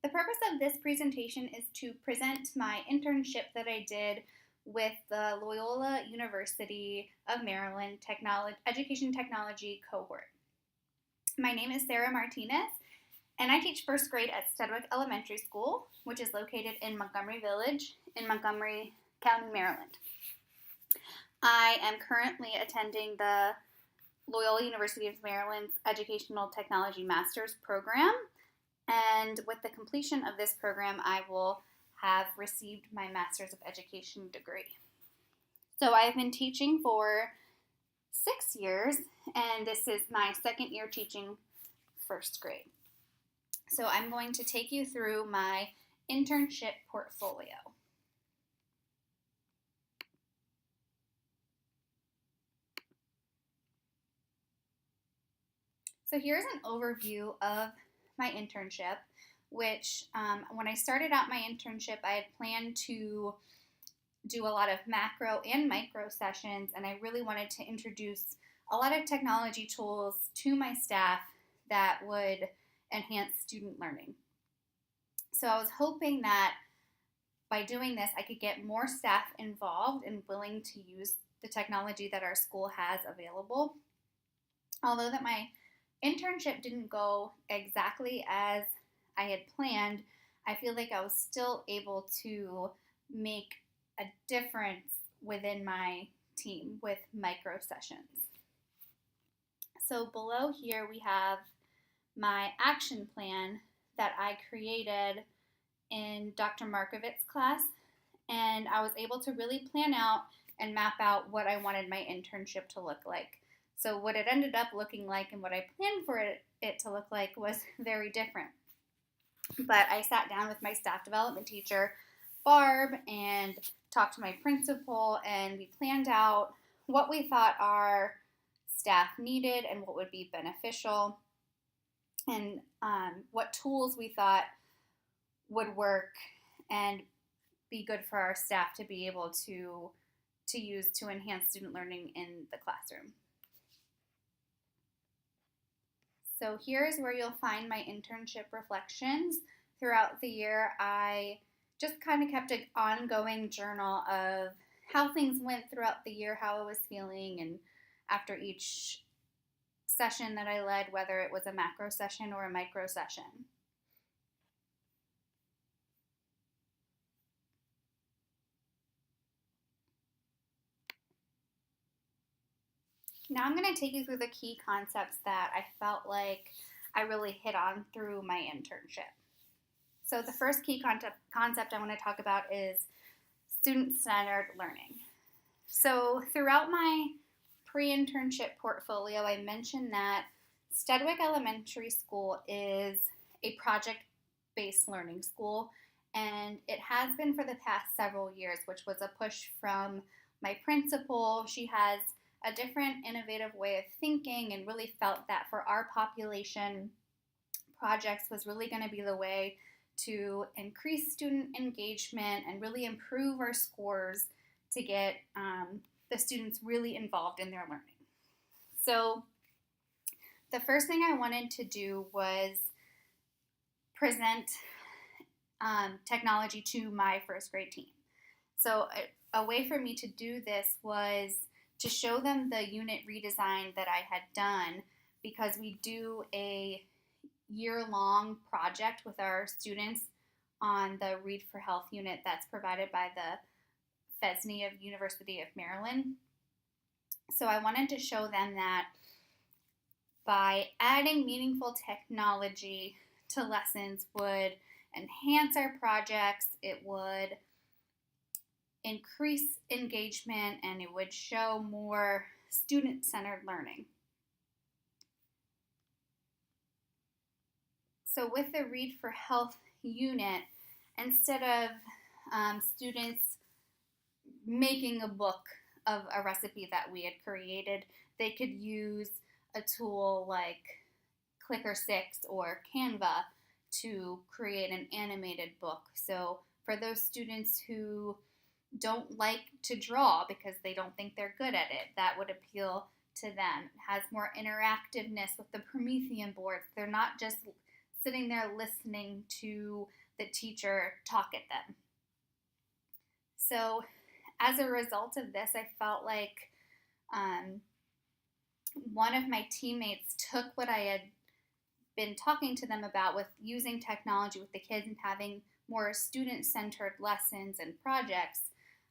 The purpose of this presentation is to present my internship that I did with the Loyola University of Maryland Education Technology cohort. My name is Sarah Martinez, and I teach first grade at Stedwick Elementary School, which is located in Montgomery Village in Montgomery County, Maryland. I am currently attending the Loyola University of Maryland's Educational Technology Master's program, and with the completion of this program, I will have received my Master's of Education degree. So I've been teaching for 6 years, and this is my second year teaching first grade. So I'm going to take you through my internship portfolio. So here's an overview of my internship, which when I started out my internship, I had planned to do a lot of macro and micro sessions, and I really wanted to introduce a lot of technology tools to my staff that would enhance student learning. So I was hoping that by doing this, I could get more staff involved and willing to use the technology that our school has available. Although that my internship didn't go exactly as I had planned, I feel like I was still able to make a difference within my team with micro sessions. So below here we have my action plan that I created in Dr. Markovitz's class, and I was able to really plan out and map out what I wanted my internship to look like. So what it ended up looking like and what I planned for it to look like was very different. But I sat down with my staff development teacher, Barb, and talked to my principal, and we planned out what we thought our staff needed and what would be beneficial, and what tools we thought would work and be good for our staff to be able to use to enhance student learning in the classroom. So here's where you'll find my internship reflections. Throughout the year, I just kind of kept an ongoing journal of how things went throughout the year, how I was feeling, and after each session that I led, whether it was a macro session or a micro session. Now I'm going to take you through the key concepts that I felt like I really hit on through my internship. So the first key concept I want to talk about is student-centered learning. So throughout my pre-internship portfolio, I mentioned that Stedwick Elementary School is a project-based learning school, and it has been for the past several years, which was a push from my principal. She has a different, innovative way of thinking and really felt that for our population, projects was really going to be the way to increase student engagement and really improve our scores to get the students really involved in their learning. So the first thing I wanted to do was present technology to my first grade team. So a way for me to do this was to show them the unit redesign that I had done, because we do a year-long project with our students on the Read for Health unit that's provided by the FESNY of University of Maryland. So I wanted to show them that by adding meaningful technology to lessons would enhance our projects, it would increase engagement, and it would show more student-centered learning. So with the Read for Health unit, instead of students making a book of a recipe that we had created, they could use a tool like Clicker6 or Canva to create an animated book. So for those students who don't like to draw because they don't think they're good at it, that would appeal to them. It has more interactiveness with the Promethean boards. They're not just sitting there listening to the teacher talk at them. So as a result of this, I felt like one of my teammates took what I had been talking to them about with using technology with the kids and having more student-centered lessons and projects,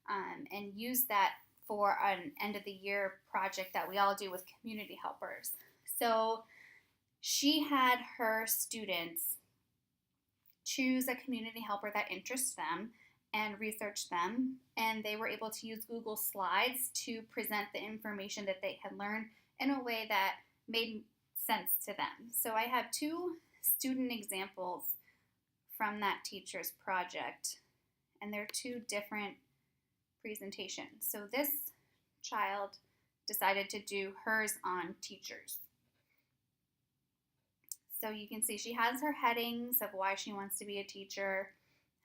and used that for an end-of-the-year project that we all do with community helpers. So she had her students choose a community helper that interests them and research them, and they were able to use Google Slides to present the information that they had learned in a way that made sense to them. So I have two student examples from that teacher's project, and they're two different presentations. So this child decided to do hers on teachers. So you can see she has her headings of why she wants to be a teacher,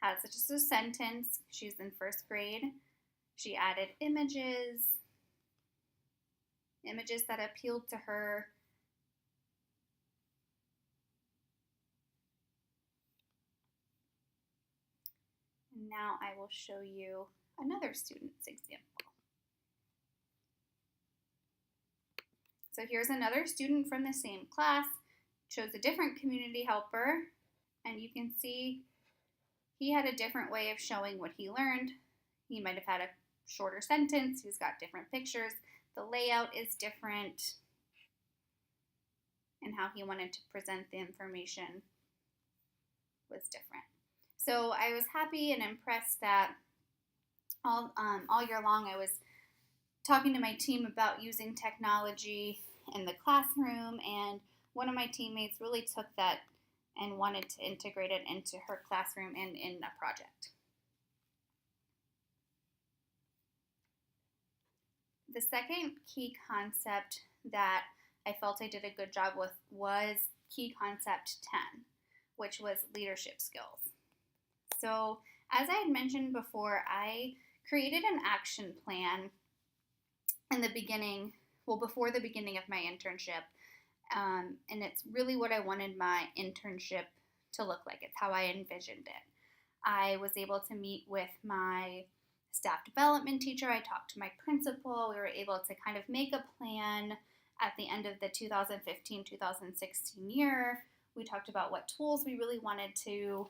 has just a sentence. She's in first grade. She added images that appealed to her. And now I will show you another student's example. So here's another student from the same class, chose a different community helper, and you can see he had a different way of showing what he learned. He might have had a shorter sentence. He's got different pictures. The layout is different, and how he wanted to present the information was different. So I was happy and impressed that all year long I was talking to my team about using technology in the classroom, and one of my teammates really took that and wanted to integrate it into her classroom and in a project. The second key concept that I felt I did a good job with was key concept 10, which was leadership skills. So as I had mentioned before, I created an action plan in the beginning, before the beginning of my internship, and it's really what I wanted my internship to look like. It's how I envisioned it. I was able to meet with my staff development teacher. I talked to my principal. We were able to kind of make a plan at the end of the 2015-2016 year. We talked about what tools we really wanted to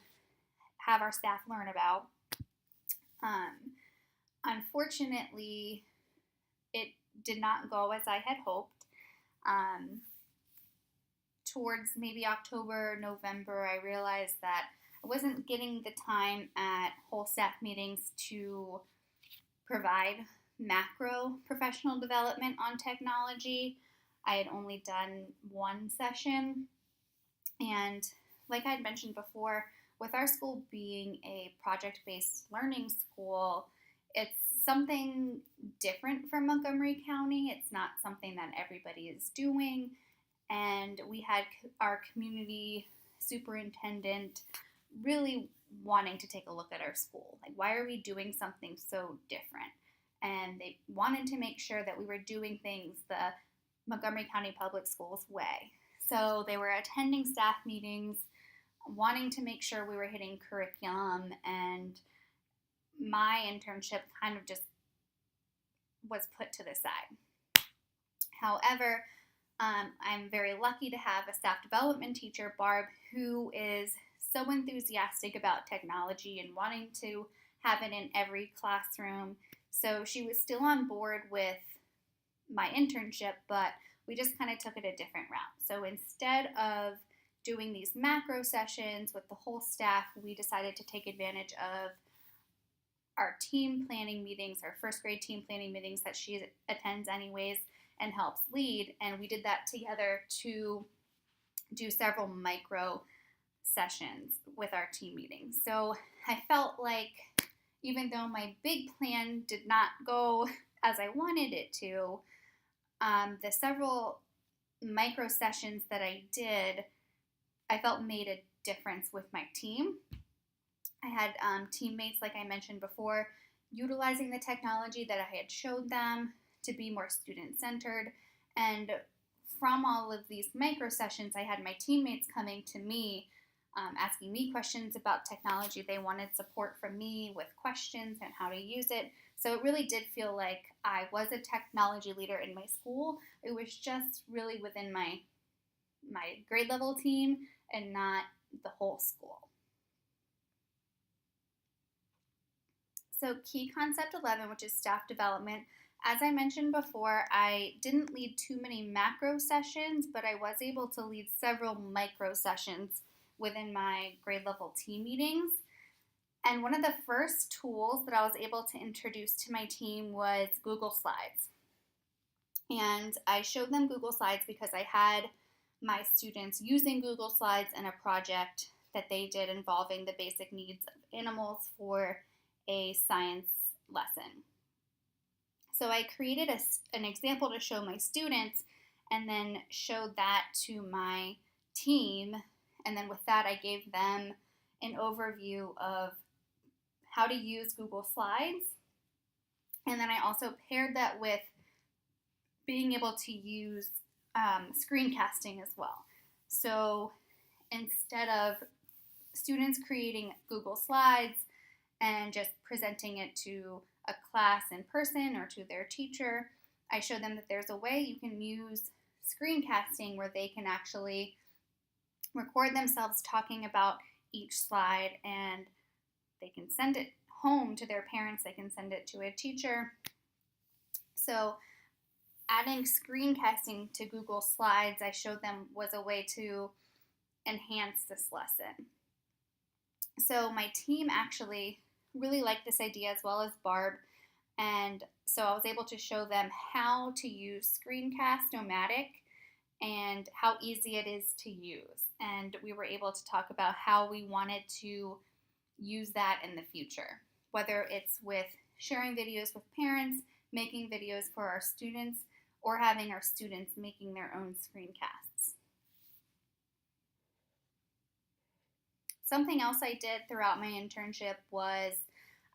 have our staff learn about. Unfortunately, it did not go as I had hoped. Towards maybe October, November, I realized that I wasn't getting the time at whole staff meetings to provide macro professional development on technology. I had only done one session, and like I had mentioned before, with our school being a project-based learning school, it's something different from Montgomery County. It's not something that everybody is doing, and we had our community superintendent really wanting to take a look at our school. Like, why are we doing something so different? And they wanted to make sure that we were doing things the Montgomery County Public Schools way. So they were attending staff meetings, wanting to make sure we were hitting curriculum, and my internship kind of just was put to the side. However, I'm very lucky to have a staff development teacher, Barb, who is so enthusiastic about technology and wanting to have it in every classroom. So she was still on board with my internship, but we just kind of took it a different route. So instead of doing these macro sessions with the whole staff, we decided to take advantage of our team planning meetings, our first grade team planning meetings that she attends anyways and helps lead. And we did that together to do several micro sessions with our team meetings. So I felt like even though my big plan did not go as I wanted it to, the several micro sessions that I did, I felt made a difference with my team. I had teammates, like I mentioned before, utilizing the technology that I had showed them to be more student-centered. And from all of these micro sessions, I had my teammates coming to me asking me questions about technology. They wanted support from me with questions and how to use it. So it really did feel like I was a technology leader in my school. It was just really within my grade level team and not the whole school. So key concept 11, which is staff development. As I mentioned before, I didn't lead too many macro sessions, but I was able to lead several micro sessions within my grade level team meetings. And one of the first tools that I was able to introduce to my team was Google Slides. And I showed them Google Slides because I had my students using Google Slides in a project that they did involving the basic needs of animals for a science lesson. So I created an example to show my students and then showed that to my team. And then with that, I gave them an overview of how to use Google Slides. And then I also paired that with being able to use screencasting as well. So instead of students creating Google Slides and just presenting it to a class in person or to their teacher, I showed them that there's a way you can use screencasting where they can actually record themselves talking about each slide, and they can send it home to their parents, they can send it to a teacher. So adding screencasting to Google Slides, I showed them, was a way to enhance this lesson. So my team actually really liked this idea, as well as Barb, and so I was able to show them how to use Screencast-O-Matic and how easy it is to use. And we were able to talk about how we wanted to use that in the future, whether it's with sharing videos with parents, making videos for our students, or having our students making their own screencasts. Something else I did throughout my internship was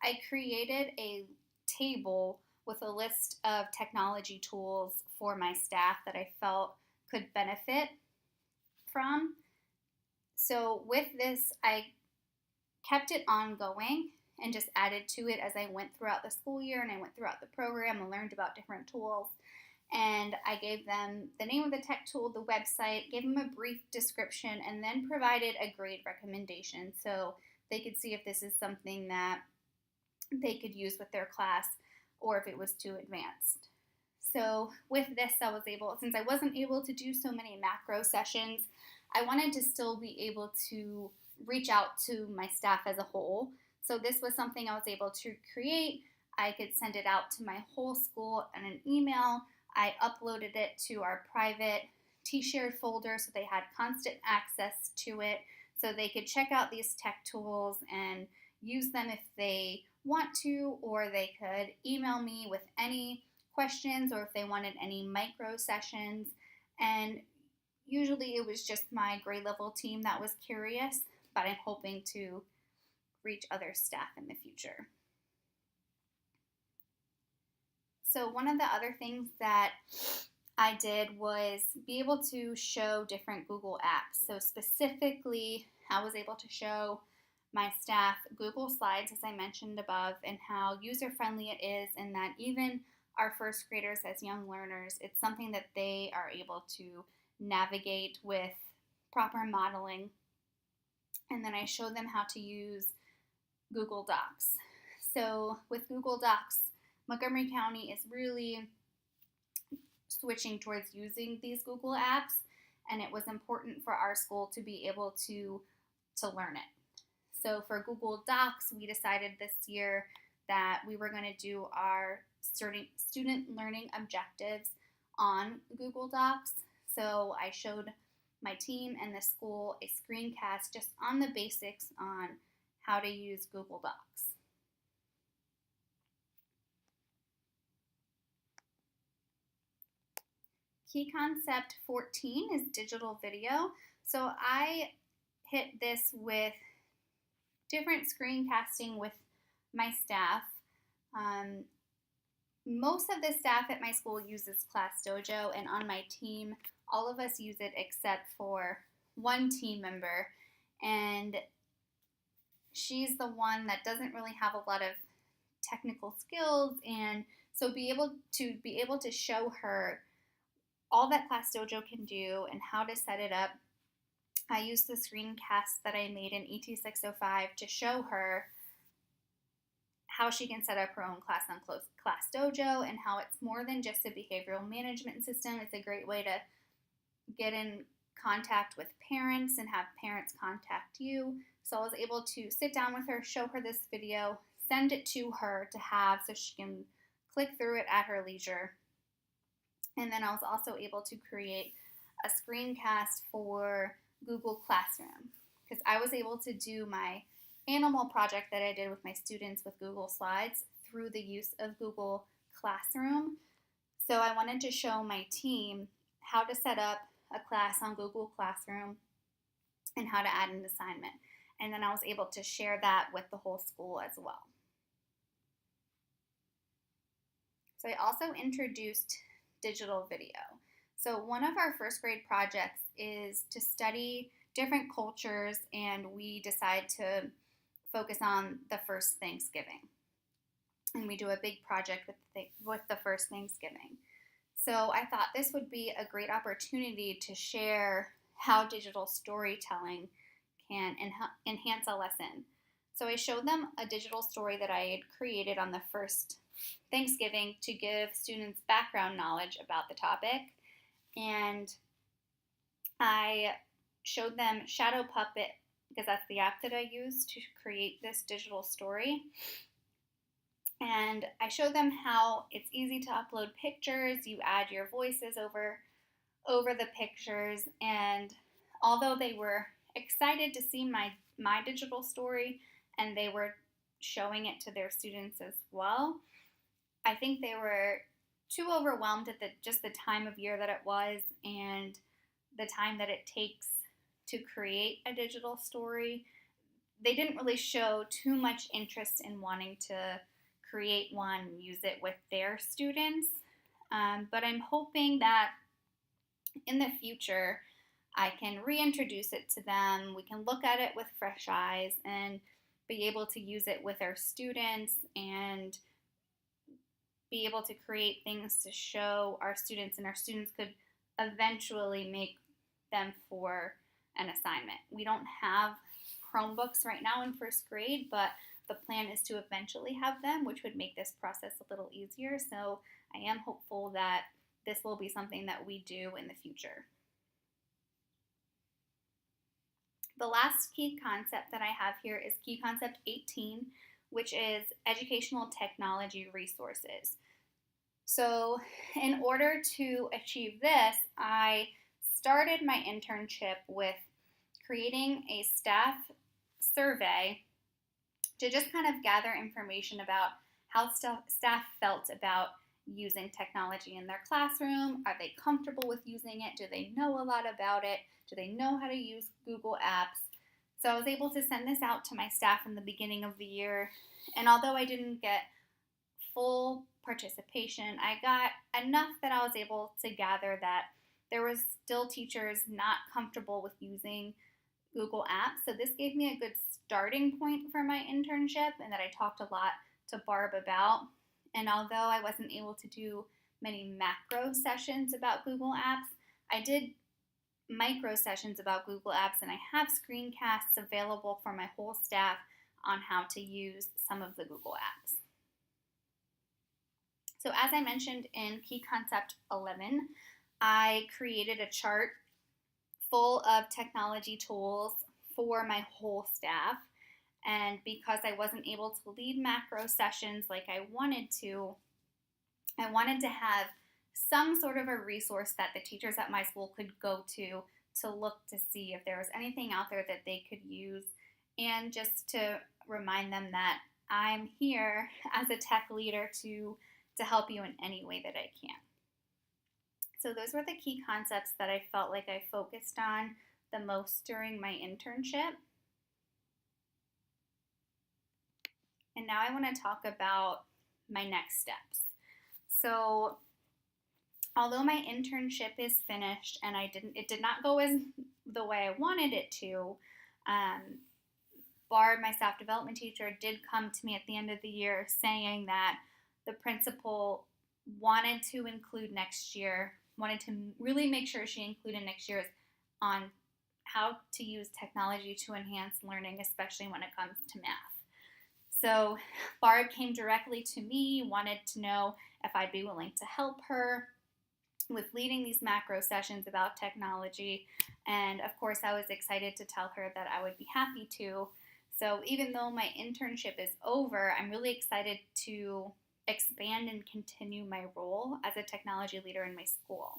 I created a table with a list of technology tools for my staff that I felt could benefit from. So with this, I kept it ongoing and just added to it as I went throughout the school year and I went throughout the program and learned about different tools. And I gave them the name of the tech tool, the website, gave them a brief description, and then provided a grade recommendation so they could see if this is something that they could use with their class or if it was too advanced. So with this, I was able, since I wasn't able to do so many macro sessions, I wanted to still be able to reach out to my staff as a whole. So this was something I was able to create. I could send it out to my whole school in an email. I uploaded it to our private T-shared folder so they had constant access to it, so they could check out these tech tools and use them if they want to, or they could email me with any questions or if they wanted any micro sessions. And usually it was just my grade level team that was curious, but I'm hoping to reach other staff in the future. So one of the other things that I did was be able to show different Google apps. So specifically, I was able to show my staff Google Slides, as I mentioned above, and how user-friendly it is, and that even our first graders as young learners, it's something that they are able to navigate with proper modeling. And then I showed them how to use Google Docs. So with Google Docs, Montgomery County is really switching towards using these Google apps, and it was important for our school to be able to learn it. So for Google Docs, we decided this year that we were going to do our student learning objectives on Google Docs. So I showed my team and the school a screencast just on the basics on how to use Google Docs. Key concept 14 is digital video. So I hit this with different screencasting with my staff. Most of the staff at my school uses Class Dojo, and on my team, all of us use it except for one team member. and she's the one that doesn't really have a lot of technical skills, and so be able to show her all that Class Dojo can do and how to set it up. I used the screencast that I made in ET605 to show her how she can set up her own class on Class Dojo, and how it's more than just a behavioral management system. It's a great way to get in contact with parents and have parents contact you. So I was able to sit down with her, show her this video, send it to her to have so she can click through it at her leisure. And then I was also able to create a screencast for Google Classroom, because I was able to do my animal project that I did with my students with Google Slides through the use of Google Classroom. So I wanted to show my team how to set up a class on Google Classroom and how to add an assignment. And then I was able to share that with the whole school as well. So I also introduced digital video. So one of our first grade projects is to study different cultures, and we decide to focus on the first Thanksgiving. And we do a big project with the first Thanksgiving. So I thought this would be a great opportunity to share how digital storytelling can enhance a lesson. So I showed them a digital story that I had created on the first Thanksgiving to give students background knowledge about the topic. And I showed them Shadow Puppet, because that's the app that I used to create this digital story. And I showed them how it's easy to upload pictures. You add your voices over the pictures. And although they were excited to see my digital story, and they were showing it to their students as well, I think they were too overwhelmed at just the time of year that it was, and the time that it takes to create a digital story. They didn't really show too much interest in wanting to create one and use it with their students. But I'm hoping that in the future I can reintroduce it to them. We can look at it with fresh eyes and be able to use it with our students, and be able to create things to show our students, and our students could eventually make them for an assignment. We don't have Chromebooks right now in first grade, but the plan is to eventually have them, which would make this process a little easier. So I am hopeful that this will be something that we do in the future. The last key concept that I have here is key concept 18, which is educational technology resources. So in order to achieve this, I started my internship with creating a staff survey to just kind of gather information about how staff felt about using technology in their classroom. Are they comfortable with using it? Do they know a lot about it? Do they know how to use Google Apps? So I was able to send this out to my staff in the beginning of the year, and although I didn't get full participation, I got enough that I was able to gather that there was still teachers not comfortable with using Google Apps. So this gave me a good starting point for my internship, and that I talked a lot to Barb about. And although I wasn't able to do many macro sessions about Google Apps, I did micro sessions about Google Apps, and I have screencasts available for my whole staff on how to use some of the Google Apps. So as I mentioned in Key Concept 11, I created a chart full of technology tools for my whole staff. And because I wasn't able to lead macro sessions like I wanted to have some sort of a resource that the teachers at my school could go to look to see if there was anything out there that they could use, and just to remind them that I'm here as a tech leader to help you in any way that I can. So those were the key concepts that I felt like I focused on the most during my internship. And now I want to talk about my next steps. So although my internship is finished and it did not go as the way I wanted it to, Um, Barb, my staff development teacher, did come to me at the end of the year saying that the principal wanted to include next year, wanted to really make sure she included next year's on how to use technology to enhance learning, especially when it comes to math. So Barb came directly to me, wanted to know if I'd be willing to help her with leading these macro sessions about technology. And of course, I was excited to tell her that I would be happy to. So even though my internship is over, I'm really excited to expand and continue my role as a technology leader in my school.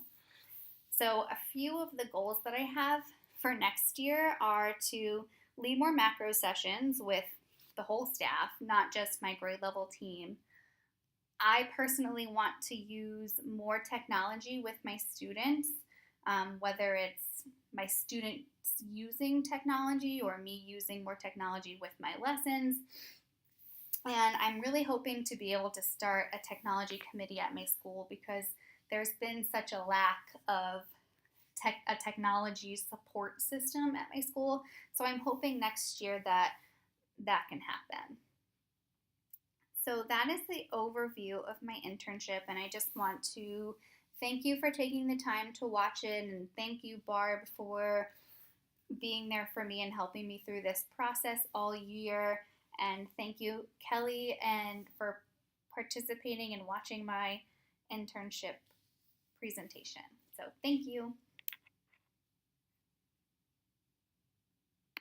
So a few of the goals that I have for next year are to lead more macro sessions with the whole staff, not just my grade level team. I personally want to use more technology with my students, whether it's my students using technology or me using more technology with my lessons. And I'm really hoping to be able to start a technology committee at my school because there's been such a lack of a technology support system at my school. So I'm hoping next year that that can happen. So that is the overview of my internship, and I just want to thank you for taking the time to watch it, and thank you, Barb, for being there for me and helping me through this process all year. And thank you, Kelly, and for participating and watching my internship presentation. So thank you.